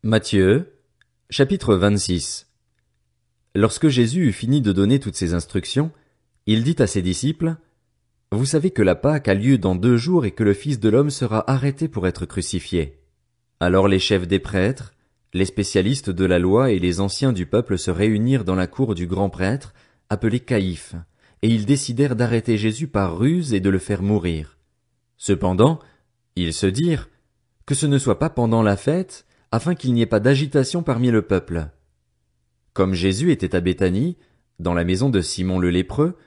Matthieu, chapitre 26. Lorsque Jésus eut fini de donner toutes ces instructions, il dit à ses disciples, « Vous savez que la Pâque a lieu dans 2 jours et que le Fils de l'homme sera arrêté pour être crucifié. » Alors les chefs des prêtres, les spécialistes de la loi et les anciens du peuple se réunirent dans la cour du grand prêtre, appelé Caïphe, et ils décidèrent d'arrêter Jésus par ruse et de le faire mourir. Cependant, ils se dirent, « Que ce ne soit pas pendant la fête, afin qu'il n'y ait pas d'agitation parmi le peuple. » Comme Jésus était à Béthanie, dans la maison de Simon le lépreux,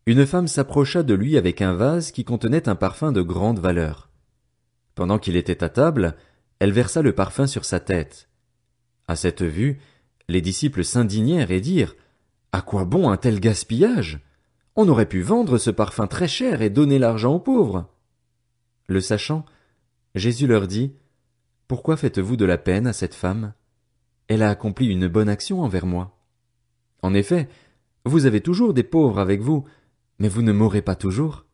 une femme s'approcha de lui avec un vase qui contenait un parfum de grande valeur. Pendant qu'il était à table, elle versa le parfum sur sa tête. À cette vue, les disciples s'indignèrent et dirent, « À quoi bon un tel gaspillage? On aurait pu vendre ce parfum très cher et donner l'argent aux pauvres. » Le sachant, Jésus leur dit, « Pourquoi faites-vous de la peine à cette femme? Elle a accompli une bonne action envers moi. En effet, vous avez toujours des pauvres avec vous, mais vous ne m'aurez pas toujours.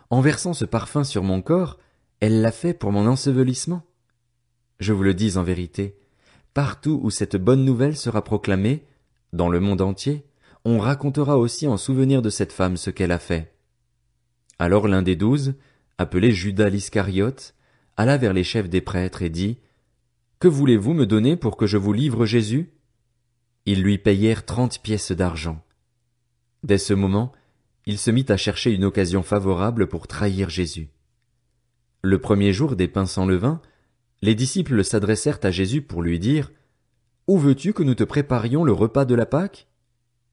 En versant ce parfum sur mon corps, elle l'a fait pour mon ensevelissement. Je vous le dis en vérité, partout où cette bonne nouvelle sera proclamée, dans le monde entier, on racontera aussi en souvenir de cette femme ce qu'elle a fait. » Alors l'un des 12, appelé Judas l'Iscariote, alla vers les chefs des prêtres et dit, « Que voulez-vous me donner pour que je vous livre Jésus? » Ils lui payèrent 30 pièces d'argent. Dès ce moment, il se mit à chercher une occasion favorable pour trahir Jésus. Le premier jour des pains sans levain, les disciples s'adressèrent à Jésus pour lui dire, « Où veux-tu que nous te préparions le repas de la Pâque? »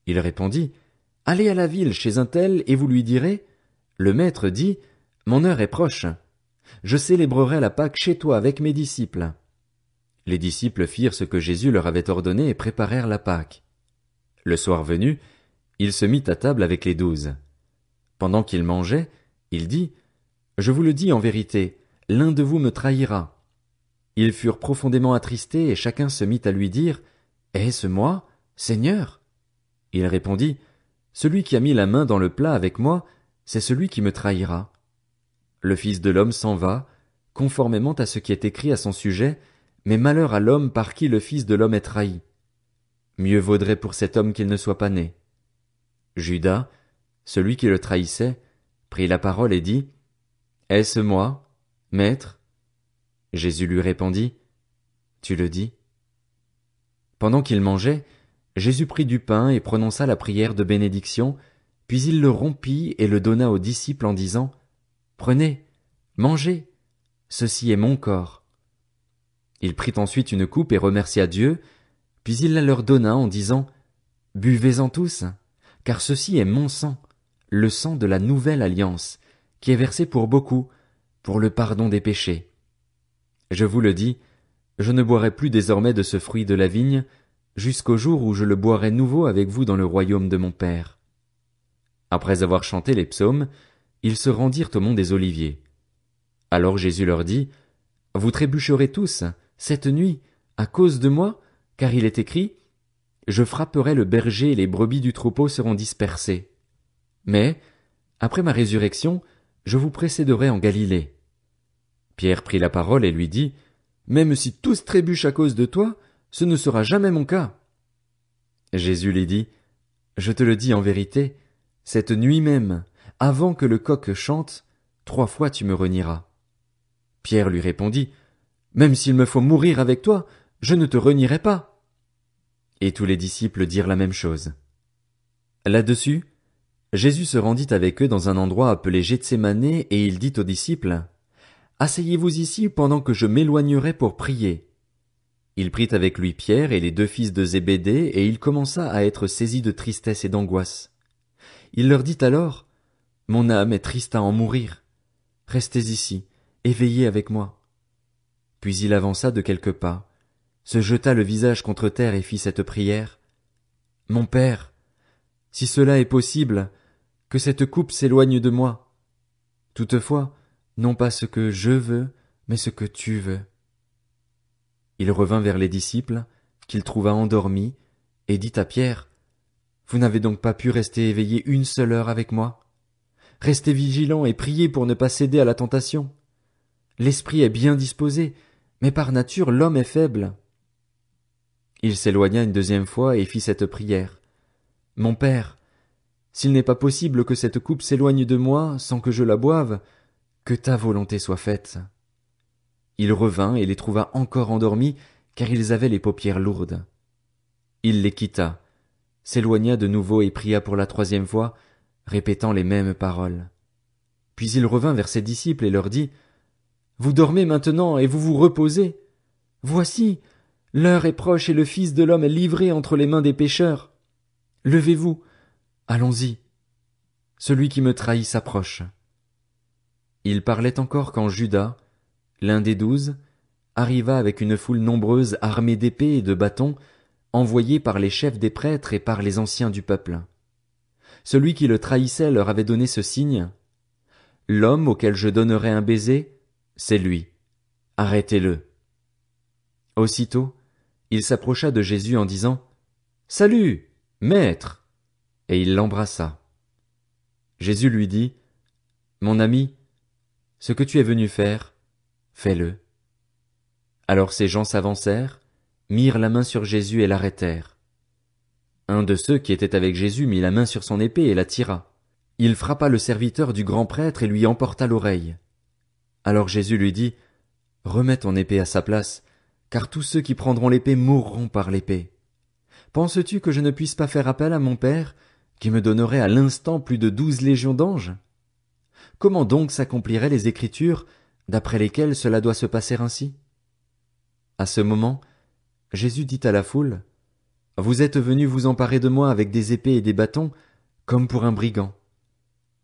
Il répondit, « Allez à la ville chez un tel et vous lui direz, « Le maître dit, mon heure est proche. Je célébrerai la Pâque chez toi avec mes disciples. » Les disciples firent ce que Jésus leur avait ordonné et préparèrent la Pâque. Le soir venu, il se mit à table avec les 12. Pendant qu'il mangeait, il dit, « Je vous le dis en vérité, l'un de vous me trahira. » Ils furent profondément attristés et chacun se mit à lui dire, « Est-ce moi, Seigneur? » Il répondit, « Celui qui a mis la main dans le plat avec moi, c'est celui qui me trahira. Le Fils de l'homme s'en va, conformément à ce qui est écrit à son sujet, mais malheur à l'homme par qui le Fils de l'homme est trahi. Mieux vaudrait pour cet homme qu'il ne soit pas né. » Judas, celui qui le trahissait, prit la parole et dit, « Est-ce moi, Maître? » Jésus lui répondit, « Tu le dis. » Pendant qu'il mangeait, Jésus prit du pain et prononça la prière de bénédiction, puis il le rompit et le donna aux disciples en disant, « Prenez, mangez, ceci est mon corps. » Il prit ensuite une coupe et remercia Dieu, puis il la leur donna en disant, « Buvez-en tous, car ceci est mon sang, le sang de la nouvelle alliance, qui est versé pour beaucoup, pour le pardon des péchés. Je vous le dis, je ne boirai plus désormais de ce fruit de la vigne, jusqu'au jour où je le boirai nouveau avec vous dans le royaume de mon Père. » Après avoir chanté les psaumes, ils se rendirent au mont des Oliviers. Alors Jésus leur dit, « Vous trébucherez tous, cette nuit, à cause de moi, car il est écrit, « Je frapperai le berger et les brebis du troupeau seront dispersées. » Mais, après ma résurrection, je vous précéderai en Galilée. Pierre prit la parole et lui dit, « Même si tous trébuchent à cause de toi, ce ne sera jamais mon cas. » Jésus lui dit, « Je te le dis en vérité, cette nuit même, avant que le coq chante, 3 fois tu me renieras. » Pierre lui répondit, « Même s'il me faut mourir avec toi, je ne te renierai pas. » Et tous les disciples dirent la même chose. Là-dessus, Jésus se rendit avec eux dans un endroit appelé Gethsémané et il dit aux disciples, « Asseyez-vous ici pendant que je m'éloignerai pour prier. » Il prit avec lui Pierre et les 2 fils de Zébédée et il commença à être saisi de tristesse et d'angoisse. Il leur dit alors, « Mon âme est triste à en mourir. Restez ici, et veillez avec moi. » Puis il avança de quelques pas, se jeta le visage contre terre et fit cette prière. « Mon Père, si cela est possible, que cette coupe s'éloigne de moi. Toutefois, non pas ce que je veux, mais ce que tu veux. » Il revint vers les disciples, qu'il trouva endormis, et dit à Pierre, « Vous n'avez donc pas pu rester éveillés 1 seule heure avec moi? Restez vigilants et priez pour ne pas céder à la tentation. L'esprit est bien disposé, mais par nature l'homme est faible. » Il s'éloigna une deuxième fois et fit cette prière. Mon Père, s'il n'est pas possible que cette coupe s'éloigne de moi sans que je la boive, que ta volonté soit faite. Il revint et les trouva encore endormis, car ils avaient les paupières lourdes. Il les quitta, s'éloigna de nouveau et pria pour la troisième fois, répétant les mêmes paroles. Puis il revint vers ses disciples et leur dit, « Vous dormez maintenant et vous vous reposez. Voici, l'heure est proche et le Fils de l'homme est livré entre les mains des pécheurs. Levez-vous, allons-y. Celui qui me trahit s'approche. » Il parlait encore quand Judas, l'un des 12, arriva avec une foule nombreuse armée d'épées et de bâtons, envoyés par les chefs des prêtres et par les anciens du peuple. Celui qui le trahissait leur avait donné ce signe. « L'homme auquel je donnerai un baiser, c'est lui. Arrêtez-le. » Aussitôt, il s'approcha de Jésus en disant, « Salut, maître !» Et il l'embrassa. Jésus lui dit, « Mon ami, ce que tu es venu faire, fais-le. » Alors ces gens s'avancèrent, mirent la main sur Jésus et l'arrêtèrent. Un de ceux qui étaient avec Jésus mit la main sur son épée et la tira. Il frappa le serviteur du grand prêtre et lui emporta l'oreille. Alors Jésus lui dit, « Remets ton épée à sa place, car tous ceux qui prendront l'épée mourront par l'épée. Penses-tu que je ne puisse pas faire appel à mon Père, qui me donnerait à l'instant plus de 12 légions d'anges? Comment donc s'accompliraient les Écritures, d'après lesquelles cela doit se passer ainsi? » À ce moment, Jésus dit à la foule, « Vous êtes venus vous emparer de moi avec des épées et des bâtons, comme pour un brigand.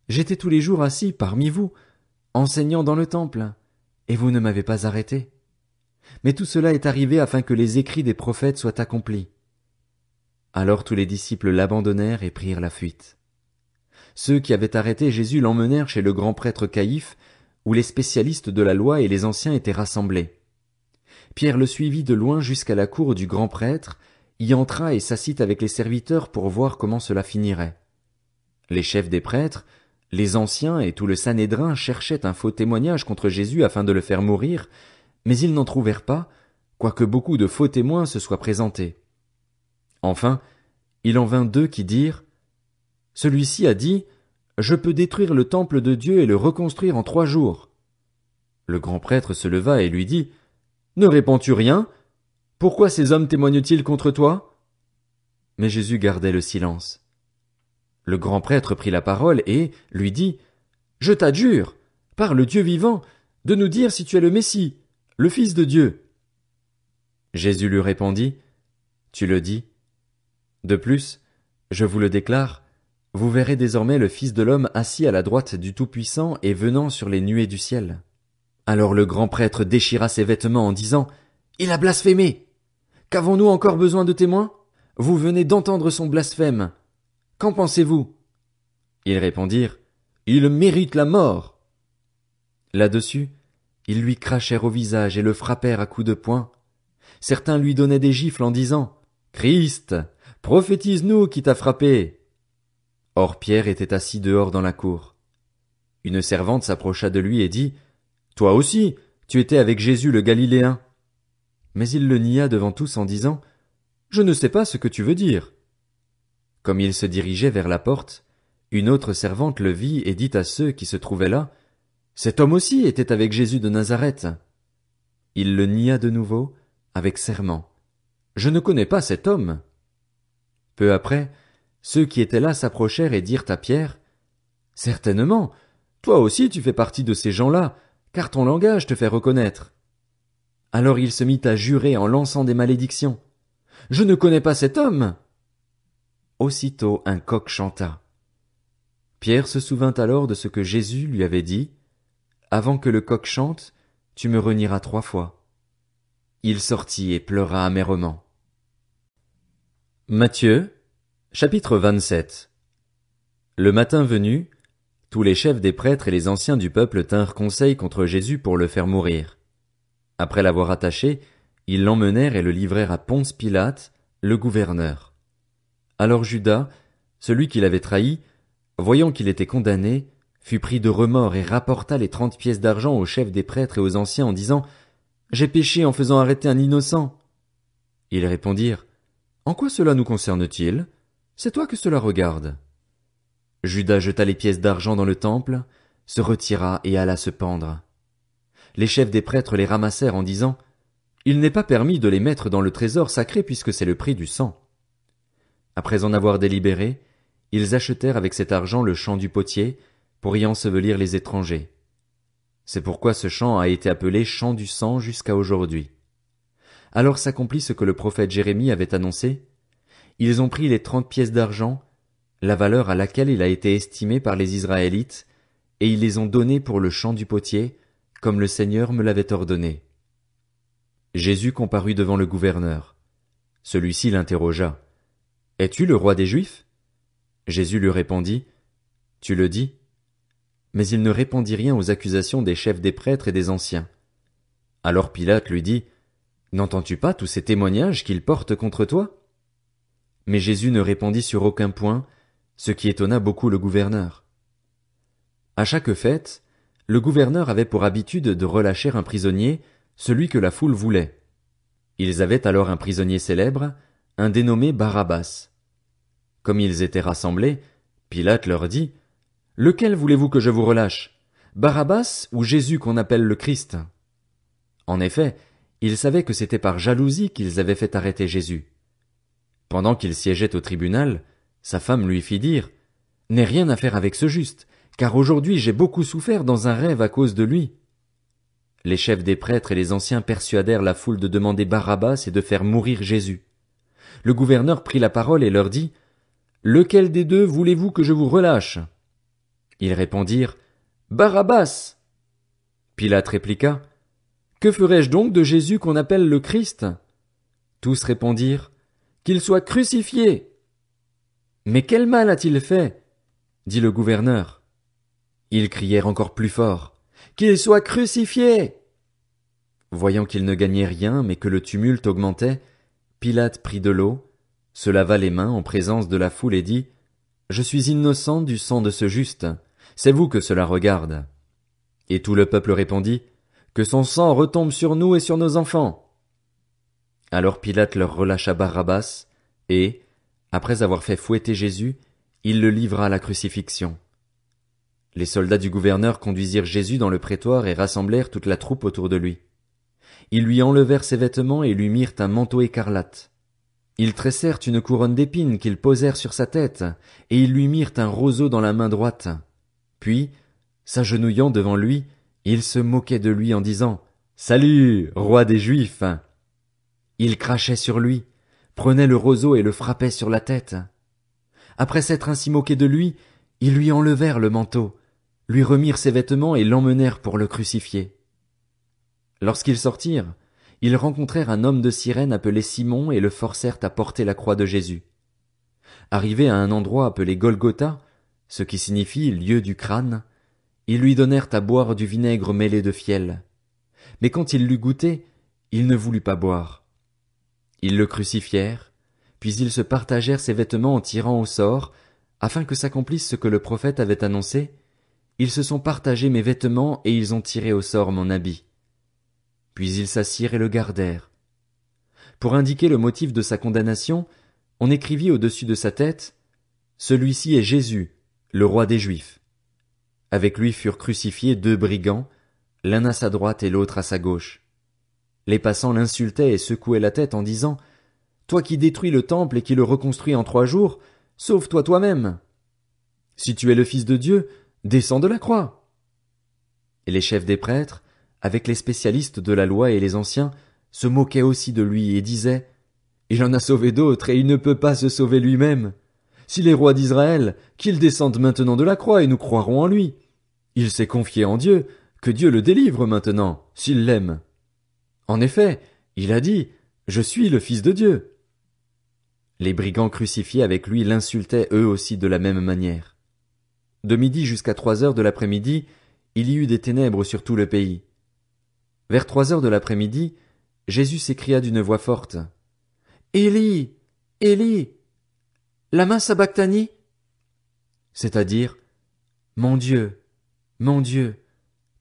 J'étais tous les jours assis parmi vous, enseignant dans le temple, et vous ne m'avez pas arrêté. Mais tout cela est arrivé afin que les écrits des prophètes soient accomplis. » Alors tous les disciples l'abandonnèrent et prirent la fuite. Ceux qui avaient arrêté Jésus l'emmenèrent chez le grand prêtre Caïphe, où les spécialistes de la loi et les anciens étaient rassemblés. Pierre le suivit de loin jusqu'à la cour du grand prêtre, y entra et s'assit avec les serviteurs pour voir comment cela finirait. Les chefs des prêtres, les anciens et tout le Sanhédrin cherchaient un faux témoignage contre Jésus afin de le faire mourir, mais ils n'en trouvèrent pas, quoique beaucoup de faux témoins se soient présentés. Enfin, il en vint 2 qui dirent, « Celui-ci a dit, je peux détruire le temple de Dieu et le reconstruire en 3 jours. » Le grand prêtre se leva et lui dit, « Ne réponds-tu rien? Pourquoi ces hommes témoignent-ils contre toi? » Mais Jésus gardait le silence. Le grand prêtre prit la parole et lui dit, « Je t'adjure, par le Dieu vivant, de nous dire si tu es le Messie, le Fils de Dieu. » Jésus lui répondit, « Tu le dis. De plus, je vous le déclare, vous verrez désormais le Fils de l'homme assis à la droite du Tout-Puissant et venant sur les nuées du ciel. » Alors le grand prêtre déchira ses vêtements en disant, « Il a blasphémé! Qu'avons-nous encore besoin de témoins? Vous venez d'entendre son blasphème. Qu'en pensez-vous? » Ils répondirent, « Il mérite la mort. » Là-dessus, ils lui crachèrent au visage et le frappèrent à coups de poing. Certains lui donnaient des gifles en disant, « Christ, prophétise-nous qui t'a frappé. » Or Pierre était assis dehors dans la cour. Une servante s'approcha de lui et dit, « Toi aussi, tu étais avec Jésus le Galiléen. » Mais il le nia devant tous en disant, « Je ne sais pas ce que tu veux dire. » Comme il se dirigeait vers la porte, une autre servante le vit et dit à ceux qui se trouvaient là, « Cet homme aussi était avec Jésus de Nazareth. » Il le nia de nouveau, avec serment, « Je ne connais pas cet homme. » Peu après, ceux qui étaient là s'approchèrent et dirent à Pierre, « Certainement, toi aussi tu fais partie de ces gens-là, car ton langage te fait reconnaître. » Alors il se mit à jurer en lançant des malédictions. « Je ne connais pas cet homme. » Aussitôt un coq chanta. Pierre se souvint alors de ce que Jésus lui avait dit, « Avant que le coq chante, tu me renieras 3 fois. » Il sortit et pleura amèrement. Matthieu, chapitre 27. Le matin venu, tous les chefs des prêtres et les anciens du peuple tinrent conseil contre Jésus pour le faire mourir. Après l'avoir attaché, ils l'emmenèrent et le livrèrent à Ponce Pilate, le gouverneur. Alors Judas, celui qui l'avait trahi, voyant qu'il était condamné, fut pris de remords et rapporta les 30 pièces d'argent aux chefs des prêtres et aux anciens en disant, « J'ai péché en faisant arrêter un innocent. » Ils répondirent, En quoi cela nous concerne-t-il? C'est toi que cela regarde. Judas jeta les pièces d'argent dans le temple, se retira et alla se pendre. Les chefs des prêtres les ramassèrent en disant, il n'est pas permis de les mettre dans le trésor sacré puisque c'est le prix du sang. Après en avoir délibéré, ils achetèrent avec cet argent le champ du potier pour y ensevelir les étrangers. C'est pourquoi ce champ a été appelé champ du sang jusqu'à aujourd'hui. Alors s'accomplit ce que le prophète Jérémie avait annoncé. Ils ont pris les 30 pièces d'argent, la valeur à laquelle il a été estimé par les Israélites, et ils les ont données pour le champ du potier, comme le Seigneur me l'avait ordonné. Jésus comparut devant le gouverneur. Celui-ci l'interrogea. Es-tu le roi des Juifs? Jésus lui répondit. Tu le dis. Mais il ne répondit rien aux accusations des chefs des prêtres et des anciens. Alors Pilate lui dit. N'entends-tu pas tous ces témoignages qu'ils portent contre toi? Mais Jésus ne répondit sur aucun point, ce qui étonna beaucoup le gouverneur. À chaque fête, le gouverneur avait pour habitude de relâcher un prisonnier, celui que la foule voulait. Ils avaient alors un prisonnier célèbre, un dénommé Barabbas. Comme ils étaient rassemblés, Pilate leur dit, « Lequel voulez-vous que je vous relâche, Barabbas ou Jésus qu'on appelle le Christ ?» En effet, ils savaient que c'était par jalousie qu'ils avaient fait arrêter Jésus. Pendant qu'il siégeait au tribunal, sa femme lui fit dire, « N'aie rien à faire avec ce juste, car aujourd'hui j'ai beaucoup souffert dans un rêve à cause de lui. » Les chefs des prêtres et les anciens persuadèrent la foule de demander Barabbas et de faire mourir Jésus. Le gouverneur prit la parole et leur dit, « Lequel des deux voulez-vous que je vous relâche ?» Ils répondirent, « Barabbas !» Pilate répliqua, « Que ferai-je donc de Jésus qu'on appelle le Christ ?» Tous répondirent, « Qu'il soit crucifié !» Mais quel mal a-t-il fait? Dit le gouverneur. Ils crièrent encore plus fort, « Qu'il soit crucifié !» Voyant qu'ils ne gagnaient rien, mais que le tumulte augmentait, Pilate prit de l'eau, se lava les mains en présence de la foule et dit, « Je suis innocent du sang de ce juste, c'est vous que cela regarde. » Et tout le peuple répondit, « Que son sang retombe sur nous et sur nos enfants. » Alors Pilate leur relâcha Barabbas, et, après avoir fait fouetter Jésus, il le livra à la crucifixion. Les soldats du gouverneur conduisirent Jésus dans le prétoire et rassemblèrent toute la troupe autour de lui. Ils lui enlevèrent ses vêtements et lui mirent un manteau écarlate. Ils tressèrent une couronne d'épines qu'ils posèrent sur sa tête, et ils lui mirent un roseau dans la main droite. Puis, s'agenouillant devant lui, ils se moquaient de lui en disant, « Salut, roi des Juifs !» Ils crachaient sur lui, prenaient le roseau et le frappaient sur la tête. Après s'être ainsi moqués de lui, ils lui enlevèrent le manteau, lui remirent ses vêtements et l'emmenèrent pour le crucifier. Lorsqu'ils sortirent, ils rencontrèrent un homme de Cyrène appelé Simon et le forcèrent à porter la croix de Jésus. Arrivés à un endroit appelé Golgotha, ce qui signifie lieu du crâne, ils lui donnèrent à boire du vinaigre mêlé de fiel. Mais quand il l'eut goûté, il ne voulut pas boire. Ils le crucifièrent, puis ils se partagèrent ses vêtements en tirant au sort, afin que s'accomplisse ce que le prophète avait annoncé. Ils se sont partagés mes vêtements et ils ont tiré au sort mon habit. Puis ils s'assirent et le gardèrent. Pour indiquer le motif de sa condamnation, on écrivit au-dessus de sa tête, « Celui-ci est Jésus, le roi des Juifs. » Avec lui furent crucifiés 2 brigands, l'un à sa droite et l'autre à sa gauche. Les passants l'insultaient et secouaient la tête en disant, « Toi qui détruis le temple et qui le reconstruis en 3 jours, sauve-toi toi-même. Si tu es le Fils de Dieu, descends de la croix. » Et les chefs des prêtres, avec les spécialistes de la loi et les anciens, se moquaient aussi de lui et disaient, « Il en a sauvé d'autres et il ne peut pas se sauver lui-même. S'il est roi d'Israël, qu'il descende maintenant de la croix et nous croirons en lui. Il s'est confié en Dieu, que Dieu le délivre maintenant, s'il l'aime. En effet, il a dit, « Je suis le Fils de Dieu. » Les brigands crucifiés avec lui l'insultaient eux aussi de la même manière. De midi jusqu'à 3 heures de l'après-midi, il y eut des ténèbres sur tout le pays. Vers 3 heures de l'après-midi, Jésus s'écria d'une voix forte, « Élie, Élie, lama sabachthani » c'est-à-dire, « Mon Dieu,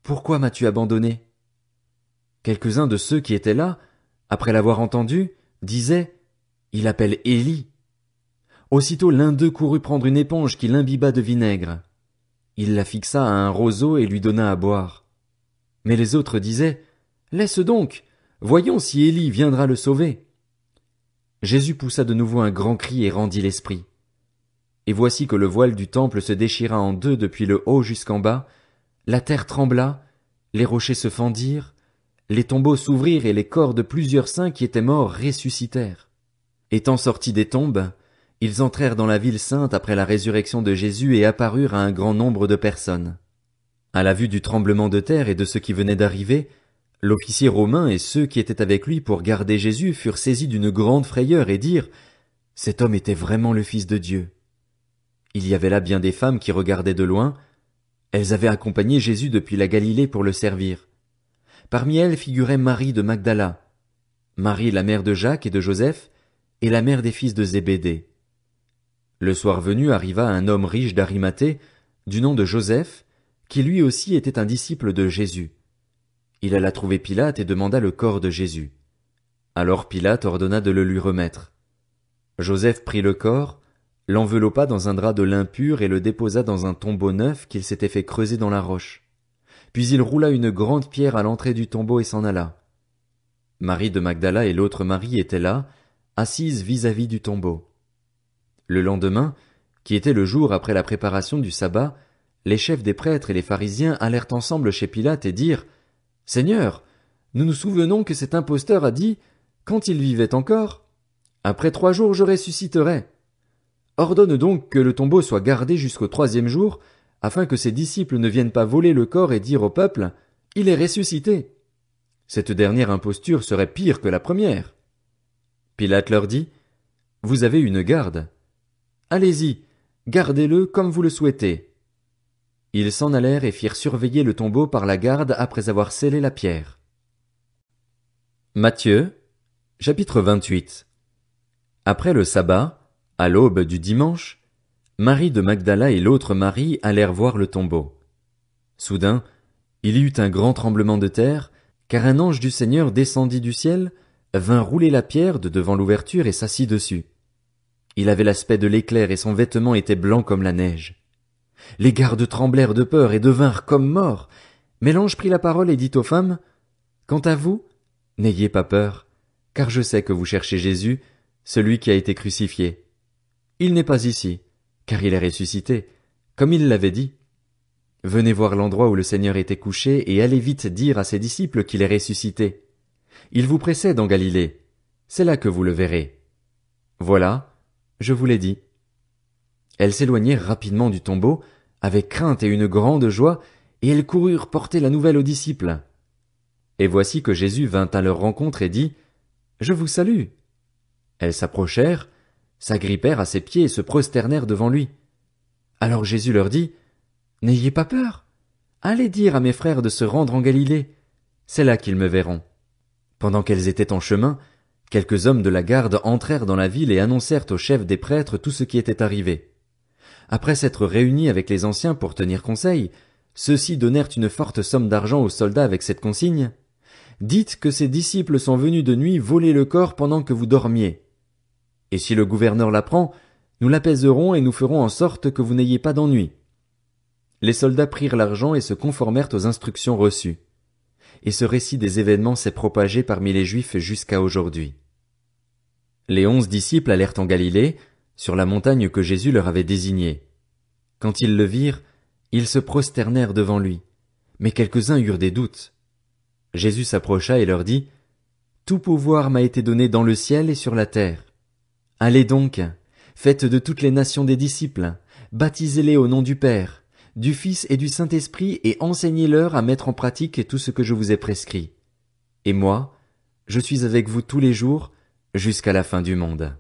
pourquoi m'as-tu abandonné ?» Quelques-uns de ceux qui étaient là, après l'avoir entendu, disaient, « il appelle Élie. Aussitôt l'un d'eux courut prendre une éponge qu'il imbiba de vinaigre. Il la fixa à un roseau et lui donna à boire. Mais les autres disaient, laisse donc, voyons si Élie viendra le sauver. Jésus poussa de nouveau un grand cri et rendit l'esprit. Et voici que le voile du temple se déchira en deux depuis le haut jusqu'en bas, la terre trembla, les rochers se fendirent, les tombeaux s'ouvrirent et les corps de plusieurs saints qui étaient morts ressuscitèrent. Étant sortis des tombes, ils entrèrent dans la ville sainte après la résurrection de Jésus et apparurent à un grand nombre de personnes. À la vue du tremblement de terre et de ce qui venait d'arriver, l'officier romain et ceux qui étaient avec lui pour garder Jésus furent saisis d'une grande frayeur et dirent « Cet homme était vraiment le Fils de Dieu ». Il y avait là bien des femmes qui regardaient de loin. Elles avaient accompagné Jésus depuis la Galilée pour le servir. Parmi elles figurait Marie de Magdala, Marie la mère de Jacques et de Joseph, et la mère des fils de Zébédée. Le soir venu arriva un homme riche d'Arimathée, du nom de Joseph, qui lui aussi était un disciple de Jésus. Il alla trouver Pilate et demanda le corps de Jésus. Alors Pilate ordonna de le lui remettre. Joseph prit le corps, l'enveloppa dans un drap de lin pur et le déposa dans un tombeau neuf qu'il s'était fait creuser dans la roche. Puis il roula une grande pierre à l'entrée du tombeau et s'en alla. Marie de Magdala et l'autre Marie étaient là, assises vis-à-vis du tombeau. Le lendemain, qui était le jour après la préparation du sabbat, les chefs des prêtres et les pharisiens allèrent ensemble chez Pilate et dirent « Seigneur, nous nous souvenons que cet imposteur a dit, quand il vivait encore, « Après 3 jours je ressusciterai ». Ordonne donc que le tombeau soit gardé jusqu'au 3e jour, afin que ses disciples ne viennent pas voler le corps et dire au peuple « Il est ressuscité ». Cette dernière imposture serait pire que la première. Pilate leur dit « Vous avez une garde. Allez-y, gardez-le comme vous le souhaitez. » Ils s'en allèrent et firent surveiller le tombeau par la garde après avoir scellé la pierre. Matthieu, chapitre 28. Après le sabbat, à l'aube du dimanche, Marie de Magdala et l'autre Marie allèrent voir le tombeau. Soudain, il y eut un grand tremblement de terre, car un ange du Seigneur descendit du ciel, vint rouler la pierre de devant l'ouverture et s'assit dessus. Il avait l'aspect de l'éclair et son vêtement était blanc comme la neige. Les gardes tremblèrent de peur et devinrent comme morts. Mais l'ange prit la parole et dit aux femmes, « Quant à vous, n'ayez pas peur, car je sais que vous cherchez Jésus, celui qui a été crucifié. Il n'est pas ici, car il est ressuscité, comme il l'avait dit. Venez voir l'endroit où le Seigneur était couché et allez vite dire à ses disciples qu'il est ressuscité. Il vous précède en Galilée, c'est là que vous le verrez. Voilà, je vous l'ai dit. » Elles s'éloignèrent rapidement du tombeau, avec crainte et une grande joie, et elles coururent porter la nouvelle aux disciples. Et voici que Jésus vint à leur rencontre et dit, « Je vous salue. » Elles s'approchèrent, s'agrippèrent à ses pieds et se prosternèrent devant lui. Alors Jésus leur dit, « N'ayez pas peur. Allez dire à mes frères de se rendre en Galilée. C'est là qu'ils me verront. » Pendant qu'elles étaient en chemin, quelques hommes de la garde entrèrent dans la ville et annoncèrent aux chefs des prêtres tout ce qui était arrivé. Après s'être réunis avec les anciens pour tenir conseil, ceux-ci donnèrent une forte somme d'argent aux soldats avec cette consigne. « Dites que ces disciples sont venus de nuit voler le corps pendant que vous dormiez. Et si le gouverneur l'apprend, nous l'apaiserons et nous ferons en sorte que vous n'ayez pas d'ennui. » Les soldats prirent l'argent et se conformèrent aux instructions reçues. Et ce récit des événements s'est propagé parmi les Juifs jusqu'à aujourd'hui. Les 11 disciples allèrent en Galilée, sur la montagne que Jésus leur avait désignée. Quand ils le virent, ils se prosternèrent devant lui, mais quelques-uns eurent des doutes. Jésus s'approcha et leur dit, « Tout pouvoir m'a été donné dans le ciel et sur la terre. Allez donc, faites de toutes les nations des disciples, baptisez-les au nom du Père, du Fils et du Saint-Esprit et enseignez-leur à mettre en pratique tout ce que je vous ai prescrit. Et moi, je suis avec vous tous les jours, jusqu'à la fin du monde. »